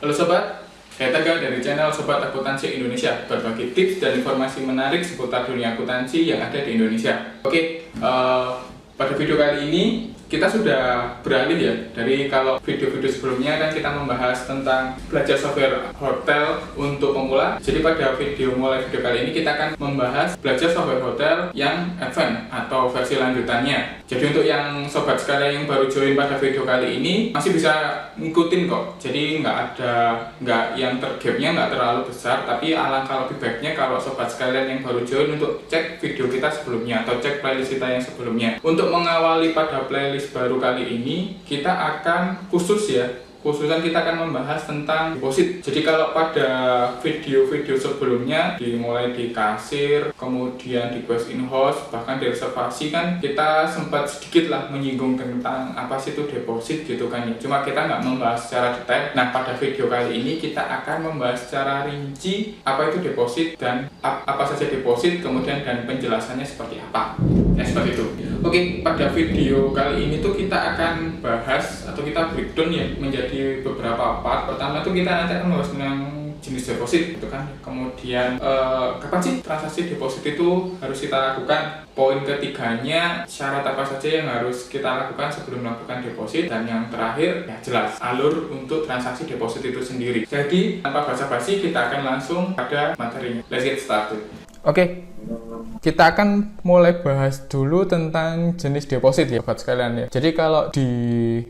Halo Sobat, saya Tegar dari channel Sobat Akuntansi Indonesia, berbagi tips dan informasi menarik seputar dunia akuntansi yang ada di Indonesia. Pada video kali ini kita sudah beralih ya, dari kalau video-video sebelumnya kan kita membahas tentang belajar software hotel untuk pemula. Jadi pada video kali ini kita akan membahas belajar software hotel yang advance atau versi lanjutannya. Jadi untuk yang sobat sekalian yang baru join pada video kali ini masih bisa ngikutin kok. Jadi nggak yang tergapnya nggak terlalu besar, tapi alangkah lebih baiknya kalau sobat sekalian yang baru join untuk cek video kita sebelumnya atau cek playlist kita yang sebelumnya. Untuk mengawali pada playlist baru kali ini kita akan khususan kita akan membahas tentang deposit. Jadi kalau pada video-video sebelumnya dimulai di kasir, kemudian di quest in house, bahkan di reservasi kan kita sempat sedikit lah menyinggung tentang apa sih itu deposit gitu kan ya. Cuma kita nggak membahas secara detail. Nah pada video kali ini kita akan membahas secara rinci apa itu deposit dan apa saja deposit, kemudian dan penjelasannya seperti apa. Seperti itu. Oke, pada video kali ini tuh kita akan bahas atau kita breakdown ya menjadi beberapa part. Pertama tuh kita nanti akan membahas tentang jenis deposit gitu kan. Kemudian kapan sih transaksi deposit itu harus kita lakukan? Poin ketiganya, syarat apa saja yang harus kita lakukan sebelum melakukan deposit, dan yang terakhir ya jelas alur untuk transaksi deposit itu sendiri. Jadi tanpa basa-basi kita akan langsung pada materinya. Let's get started. Oke, kita akan mulai bahas dulu tentang jenis deposit ya sobat sekalian ya. Jadi kalau di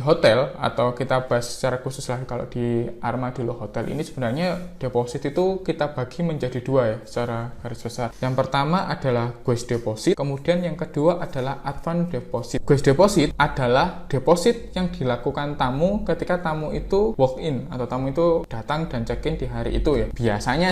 hotel, atau kita bahas secara khusus lah kalau di Armadillo Hotel ini, sebenarnya deposit itu kita bagi menjadi dua ya secara garis besar. Yang pertama adalah guest deposit, kemudian yang kedua adalah advance deposit. Guest deposit adalah deposit yang dilakukan tamu ketika tamu itu walk in atau tamu itu datang dan check in di hari itu ya. Biasanya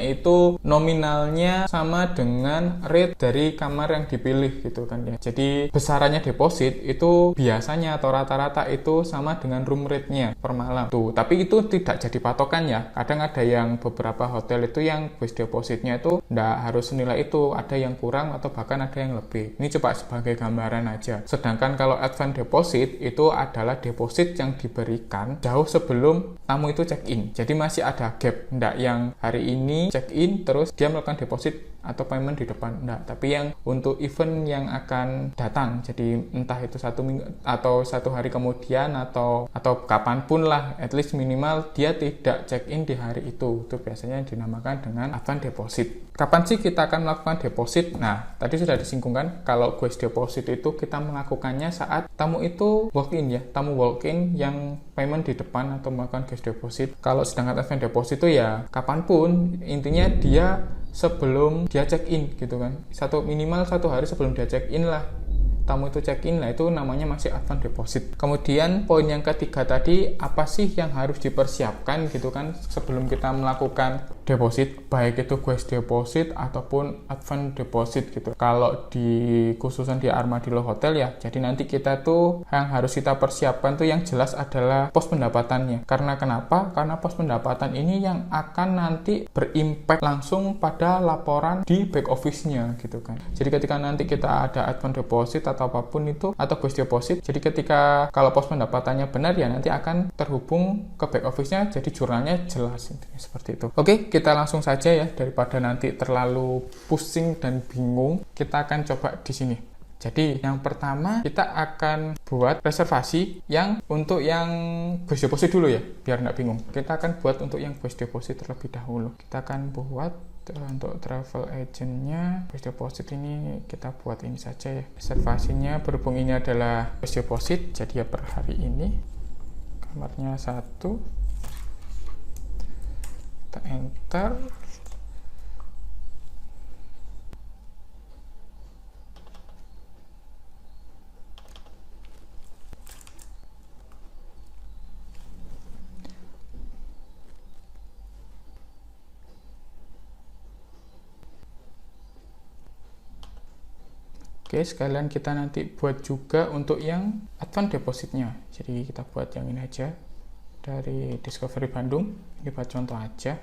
itu nominalnya sama dengan rate dari kamar yang dipilih gitu kan ya. Jadi besarannya deposit itu biasanya atau rata itu sama dengan room rate-nya per malam tuh. Tapi itu tidak jadi patokan ya. Kadang ada yang beberapa hotel itu yang guest depositnya itu nggak harus senilai itu, ada yang kurang atau bahkan ada yang lebih. Ini coba sebagai gambaran aja. Sedangkan kalau advance deposit itu adalah deposit yang diberikan jauh sebelum tamu itu check in. Jadi masih ada gap, nggak yang hari ini check in terus dia melakukan deposit atau payment di depan, enggak, tapi yang untuk event yang akan datang. Jadi entah itu 1 minggu atau 1 hari kemudian atau kapanpun lah, at least minimal dia tidak check in di hari itu biasanya dinamakan dengan advance deposit. Kapan sih kita akan melakukan deposit? Nah, tadi sudah disingkungkan kalau guest deposit itu kita melakukannya saat tamu itu walk in ya, tamu walk in yang payment di depan atau melakukan guest deposit. Kalau sedangkan advance deposit itu ya kapanpun, intinya dia sebelum dia check in gitu kan, minimal 1 hari sebelum dia check in lah, tamu itu check in lah, itu namanya masih advance deposit. Kemudian poin yang ketiga tadi, apa sih yang harus dipersiapkan gitu kan sebelum kita melakukan deposit, baik itu guest deposit ataupun advance deposit gitu. Kalau khususan di Armadillo Hotel ya, jadi nanti kita tuh yang harus kita persiapkan tuh yang jelas adalah pos pendapatannya. Karena kenapa? Karena pos pendapatan ini yang akan nanti berimpact langsung pada laporan di back office-nya gitu kan. Jadi ketika nanti kita ada advance deposit atau apapun itu, atau guest deposit, jadi ketika kalau pos pendapatannya benar ya nanti akan terhubung ke back office-nya, jadi jurnalnya jelas intinya seperti itu. Oke, kita langsung saja ya, daripada nanti terlalu pusing dan bingung, kita akan coba di sini. Jadi yang pertama kita akan buat reservasi yang untuk yang guest deposit dulu ya, biar nggak bingung. Kita akan buat untuk yang guest deposit terlebih dahulu. Kita akan buat untuk travel agentnya guest deposit ini, kita buat ini saja ya. Reservasinya berhubung ini adalah guest deposit, jadi ya per hari ini kamarnya 1, kita enter. Oke, sekalian kita nanti buat juga untuk yang advance depositnya. Jadi kita buat yang ini aja dari Discovery Bandung. Ini buat contoh aja.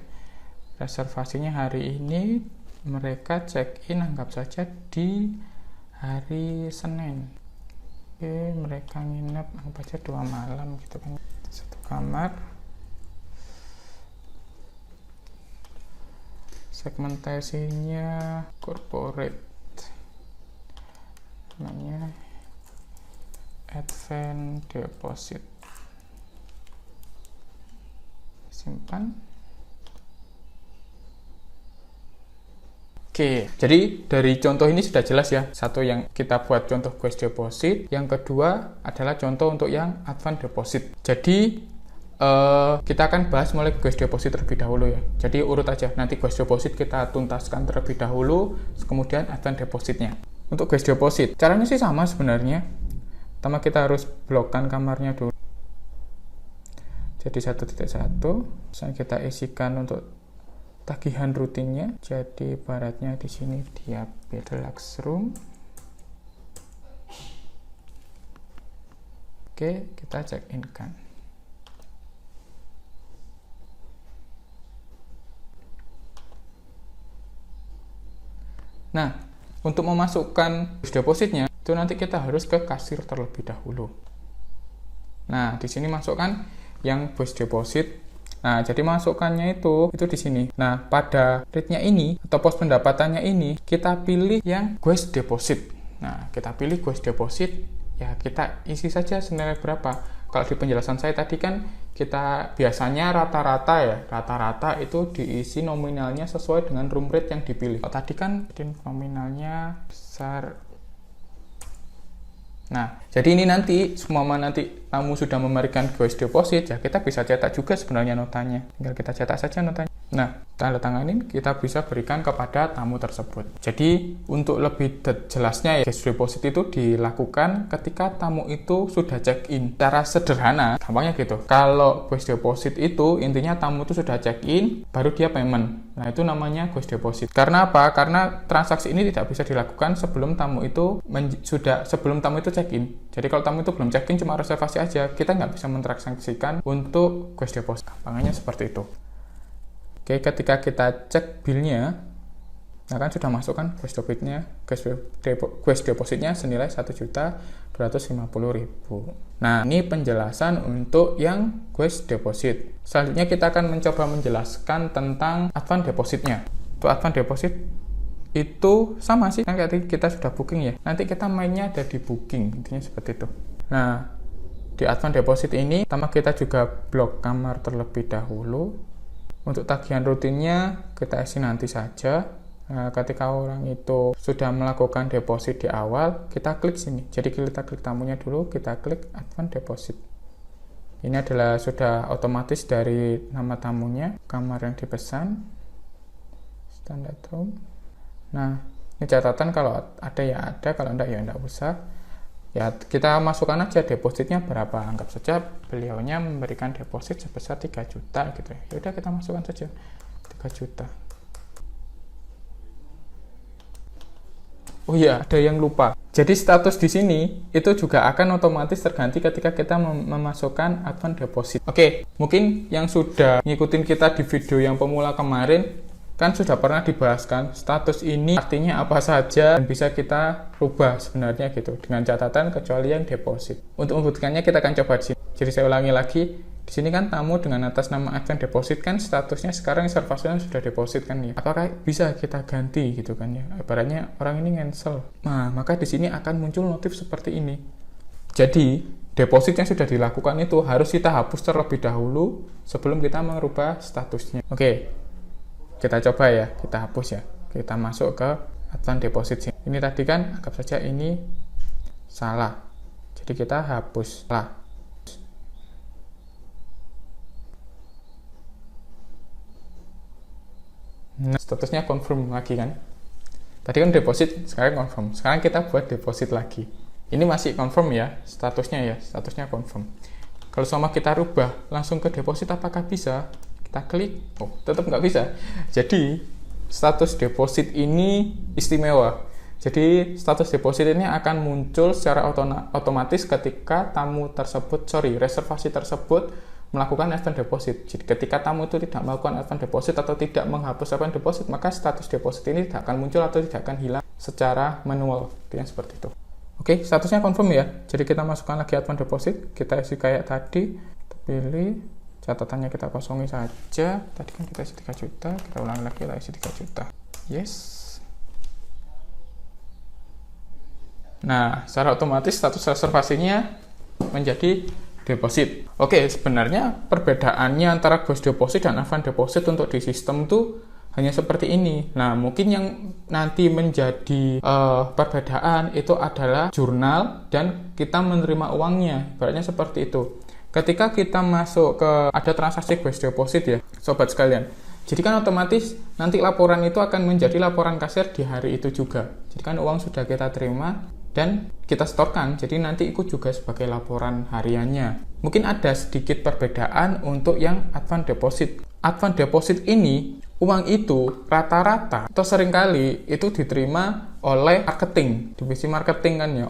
Reservasinya hari ini mereka check in anggap saja di hari Senin. Oke, mereka nginep anggap aja 2 malam gitu kan. 1 kamar, segmentasinya corporate, namanya advance deposit, simpan. Oke, jadi dari contoh ini sudah jelas ya. Satu yang kita buat contoh Guest Deposit, yang kedua adalah contoh untuk yang Advance Deposit. Jadi kita akan bahas mulai Guest Deposit terlebih dahulu ya. Jadi urut aja, nanti Guest Deposit kita tuntaskan terlebih dahulu, kemudian Advance Depositnya. Untuk Guest Deposit, caranya sih sama sebenarnya. Pertama kita harus blokkan kamarnya dulu. Jadi 1.1, misalnya kita isikan untuk tagihan rutinnya. Jadi ibaratnya di sini dia deluxe room. Oke, kita check in kan. Nah, untuk memasukkan depositnya itu nanti kita harus ke kasir terlebih dahulu. Nah, di sini masukkan yang bus deposit. Nah, jadi masukannya itu di sini. Nah, pada rate-nya ini atau pos pendapatannya ini kita pilih yang Guest Deposit. Nah, kita pilih Guest Deposit, ya kita isi saja senilai berapa. Kalau di penjelasan saya tadi kan kita biasanya rata-rata itu diisi nominalnya sesuai dengan room rate yang dipilih. Kalau tadi kan nominalnya besar. Nah, jadi ini nanti tamu sudah memberikan Guest Deposit, ya kita bisa cetak juga sebenarnya notanya. Tinggal kita cetak saja notanya. Nah, tanda tanganin kita bisa berikan kepada tamu tersebut. Jadi, untuk lebih jelasnya ya, Guest Deposit itu dilakukan ketika tamu itu sudah check-in. Cara sederhana, gampangnya gitu. Kalau Guest Deposit itu intinya tamu itu sudah check-in, baru dia payment. Nah, itu namanya Guest Deposit. Karena apa? Karena transaksi ini tidak bisa dilakukan sebelum tamu itu check-in. Jadi kalau tamu itu belum check-in, cuma reservasi aja, kita nggak bisa mentransaksikan untuk Guest Deposit. Gampangannya seperti itu. Oke, ketika kita cek bill-nya, nah kan sudah masuk kan Guest Deposit-nya senilai 1.250.000. Nah, ini penjelasan untuk yang Guest Deposit. Selanjutnya kita akan mencoba menjelaskan tentang Advance Deposit-nya. Untuk Advance Deposit itu sama sih, kan kita sudah booking ya. Nanti kita mainnya ada di booking, intinya seperti itu. Nah, di Advance Deposit ini, pertama kita juga blok kamar terlebih dahulu. Untuk tagihan rutinnya kita isi nanti saja. Nah, ketika orang itu sudah melakukan deposit di awal, kita klik sini. Jadi kita klik tamunya dulu, kita klik Advance Deposit. Ini adalah sudah otomatis dari nama tamunya, kamar yang dipesan, standard room. Nah, ini catatan kalau ada ya ada, kalau enggak ya enggak usah. Ya, kita masukkan aja depositnya berapa. Anggap saja beliaunya memberikan deposit sebesar 3 juta gitu ya. Ya udah kita masukkan saja 3 juta. Oh iya, ada yang lupa. Jadi status di sini itu juga akan otomatis terganti ketika kita memasukkan Advance Deposit. Oke, mungkin yang sudah ngikutin kita di video yang pemula kemarin kan sudah pernah dibahas kan, status ini artinya apa saja dan bisa kita rubah sebenarnya gitu, dengan catatan kecuali yang deposit. Untuk membuktikannya kita akan coba di sini. Jadi saya ulangi lagi, di sini kan tamu dengan atas nama Advance Deposit kan statusnya sekarang reservasinya sudah deposit kan ya. Apakah bisa kita ganti gitu kan ya? Ibaratnya orang ini cancel. Nah, maka di sini akan muncul notif seperti ini. Jadi deposit yang sudah dilakukan itu harus kita hapus terlebih dahulu sebelum kita merubah statusnya. Oke. Kita coba ya, kita hapus ya. Kita masuk ke Advance Deposit sini. Ini tadi kan, anggap saja ini salah. Jadi kita hapus salah. Nah, statusnya confirm lagi kan. Tadi kan deposit, sekarang confirm. Sekarang kita buat deposit lagi. Ini masih confirm ya, statusnya confirm. Kalau sama kita rubah langsung ke deposit, apakah bisa? Kita klik, oh tetap nggak bisa. Jadi status deposit ini istimewa. Jadi status deposit ini akan muncul secara otomatis ketika reservasi tersebut melakukan Advance Deposit. Jadi ketika tamu itu tidak melakukan Advance Deposit atau tidak menghapus Advance Deposit, maka status deposit ini tidak akan muncul atau tidak akan hilang secara manual. Yang seperti itu. Oke, statusnya confirm ya. Jadi kita masukkan lagi Advance Deposit, kita isi kayak tadi, pilih, catatannya kita kosongi saja. Tadi kan kita isi 3 juta, kita ulangi lagi, kita isi 3 juta. Yes. Nah, secara otomatis status reservasinya menjadi deposit. Oke, sebenarnya perbedaannya antara ghost deposit dan advance deposit untuk di sistem tuh hanya seperti ini. Nah, mungkin yang nanti menjadi perbedaan itu adalah jurnal dan kita menerima uangnya. Ibaratnya seperti itu. Ketika kita masuk ke ada transaksi ghost deposit ya, sobat sekalian. Jadi kan otomatis nanti laporan itu akan menjadi laporan kasir di hari itu juga. Jadi kan uang sudah kita terima dan kita setorkan. Jadi nanti ikut juga sebagai laporan hariannya. Mungkin ada sedikit perbedaan untuk yang advance deposit. Advance deposit ini uang itu rata-rata atau seringkali itu diterima oleh marketing, divisi marketing kan ya,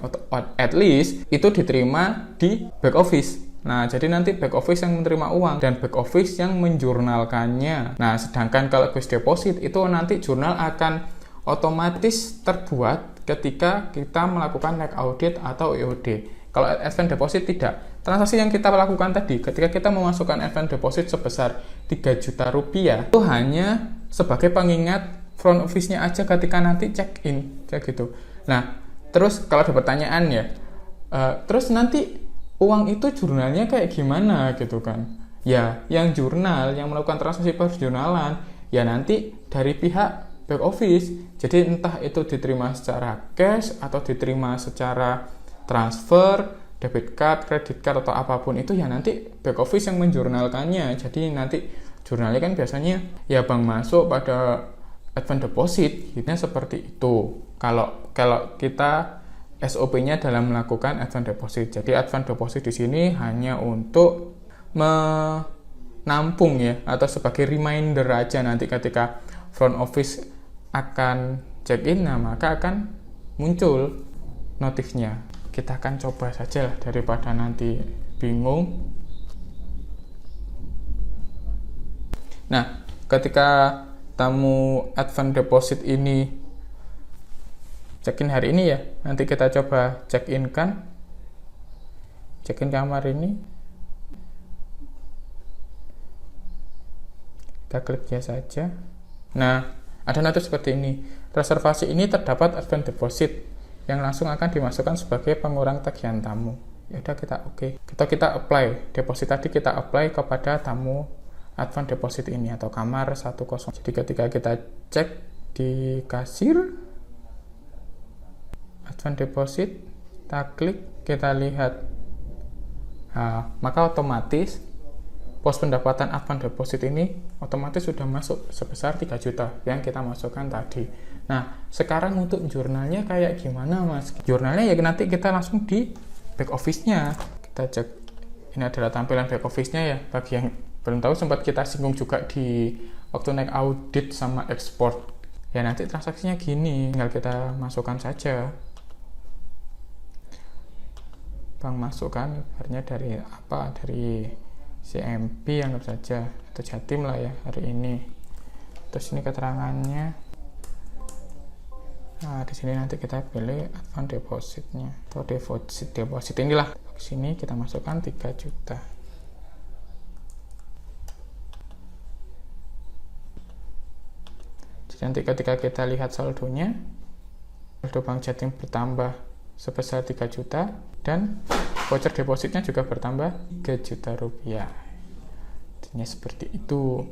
at least itu diterima di back office. Nah, jadi nanti back office yang menerima uang dan back office yang menjurnalkannya. Nah, sedangkan kalau ghost deposit itu nanti jurnal akan otomatis terbuat ketika kita melakukan like audit atau EOD. Kalau advance deposit tidak. Transaksi yang kita lakukan tadi, ketika kita memasukkan advance deposit sebesar 3 juta rupiah, itu hanya sebagai pengingat front office-nya aja ketika nanti check-in, kayak gitu. Nah, terus kalau ada pertanyaan ya, terus nanti uang itu jurnalnya kayak gimana gitu kan? Ya, yang jurnal, yang melakukan transaksi perjurnalan, ya nanti dari pihak back office. Jadi entah itu diterima secara cash atau diterima secara transfer, debit card, credit card atau apapun itu ya nanti back office yang menjurnalkannya. Jadi nanti jurnalnya kan biasanya ya bank masuk pada advance deposit, gitu seperti itu. Kalau kita SOP-nya dalam melakukan advance deposit. Jadi advance deposit di sini hanya untuk menampung ya atau sebagai reminder aja nanti ketika front office akan check-in, nah maka akan muncul notifnya. Kita akan coba saja lah daripada nanti bingung. Nah, ketika tamu advance deposit ini check-in hari ini ya, nanti kita coba check-in kan, check-in kamar ini. Kita klik ya saja. Nah, ada notif seperti ini. Reservasi ini terdapat advance deposit yang langsung akan dimasukkan sebagai pengurang tagihan tamu. Ya udah kita oke. Kita apply. Deposit tadi kita apply kepada tamu advance deposit ini atau kamar 10. Jadi ketika kita cek di kasir advance deposit, kita klik, kita lihat. Nah, maka otomatis pos pendapatan advance deposit ini otomatis sudah masuk sebesar 3 juta yang kita masukkan tadi. Nah, sekarang untuk jurnalnya kayak gimana, Mas? Jurnalnya ya nanti kita langsung di back office-nya. Kita cek, ini adalah tampilan back office-nya ya. Bagi yang belum tahu, sempat kita singgung juga di waktu naik audit sama ekspor. Ya nanti transaksinya gini, tinggal kita masukkan saja. Bank masukkan, ibaratnya dari apa? Dari CMP anggap saja, atau Jatim lah ya hari ini. Terus ini keterangannya. Nah, di sini nanti kita pilih advance depositnya atau deposit inilah. Di sini kita masukkan 3 juta. Jadi nanti ketika kita lihat saldonya, saldo Bank Jatim bertambah sebesar 3 juta dan voucher depositnya juga bertambah 3 juta rupiah. Artinya seperti itu.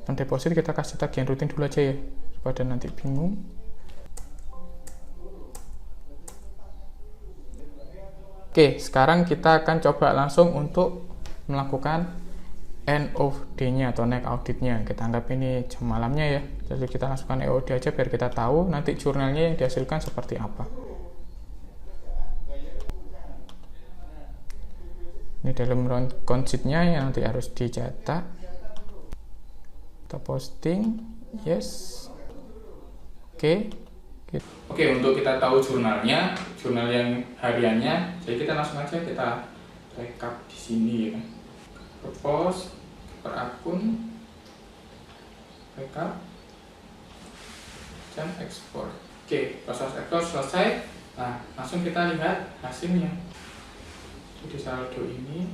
Dan deposit kita kasih tagihan rutin dulu aja ya, pada nanti bingung. Oke, sekarang kita akan coba langsung untuk melakukan end of day-nya atau next audit-nya. Kita anggap ini jam malamnya ya. Jadi kita langsungkan EOD aja biar kita tahu nanti jurnalnya yang dihasilkan seperti apa. Ini dalam count-sheet-nya yang nanti harus dicetak. Kita posting, yes. Oke, untuk kita tahu jurnalnya, jurnal yang hariannya, jadi kita langsung aja kita rekap di sini ya. Per pos, per akun, rekap, dan ekspor. Oke, proses ekspor selesai. Nah, langsung kita lihat hasilnya. Jadi saldo ini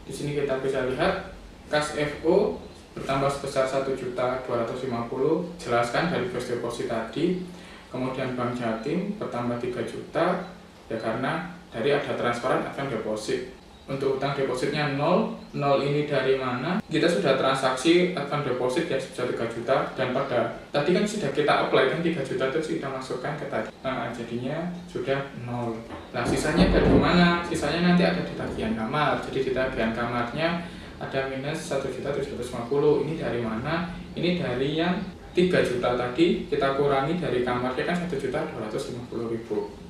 di sini kita bisa lihat kas FO bertambah sebesar 1.250.000, jelaskan dari first deposit tadi. Kemudian Bank Jatim bertambah 3 juta, ya karena dari ada transparan advance deposit. Untuk utang depositnya 0 ini dari mana? Kita sudah transaksi advance deposit ya sebesar 3 juta, dan pada tadi kan sudah kita apply kan 3 juta itu sudah masukkan ke tadi. Nah, jadinya sudah 0. Nah, sisanya dari mana? Sisanya nanti ada di tagihan kamar. Jadi di tagihan kamarnya ada minus 1.750.000. Ini dari mana? Ini dari yang 3 juta tadi kita kurangi dari kamarnya kan 1.250.000.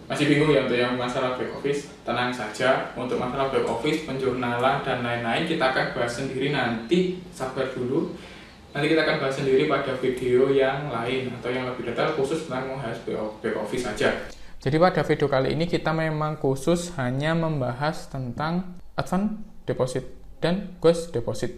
Masih bingung ya untuk yang masalah back office? Tenang saja, untuk masalah back office, penjurnalan dan lain-lain kita akan bahas sendiri nanti, sabar dulu. Nanti kita akan bahas sendiri pada video yang lain atau yang lebih detail khusus tentang membahas back office saja. Jadi pada video kali ini kita memang khusus hanya membahas tentang advance deposit dan ghost deposit.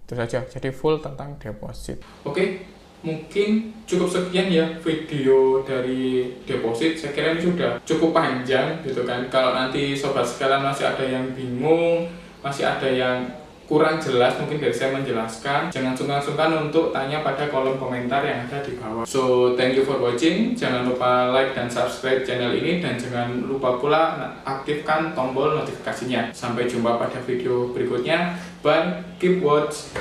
Itu saja, jadi full tentang deposit. Oke. Mungkin cukup sekian ya video dari deposit. Saya kira ini sudah cukup panjang gitu kan. Kalau nanti sobat sekalian masih ada yang bingung, masih ada yang kurang jelas mungkin dari saya menjelaskan, jangan sungkan-sungkan untuk tanya pada kolom komentar yang ada di bawah. So thank you for watching. Jangan lupa like dan subscribe channel ini, dan jangan lupa pula aktifkan tombol notifikasinya. Sampai jumpa pada video berikutnya. Bye, keep watch.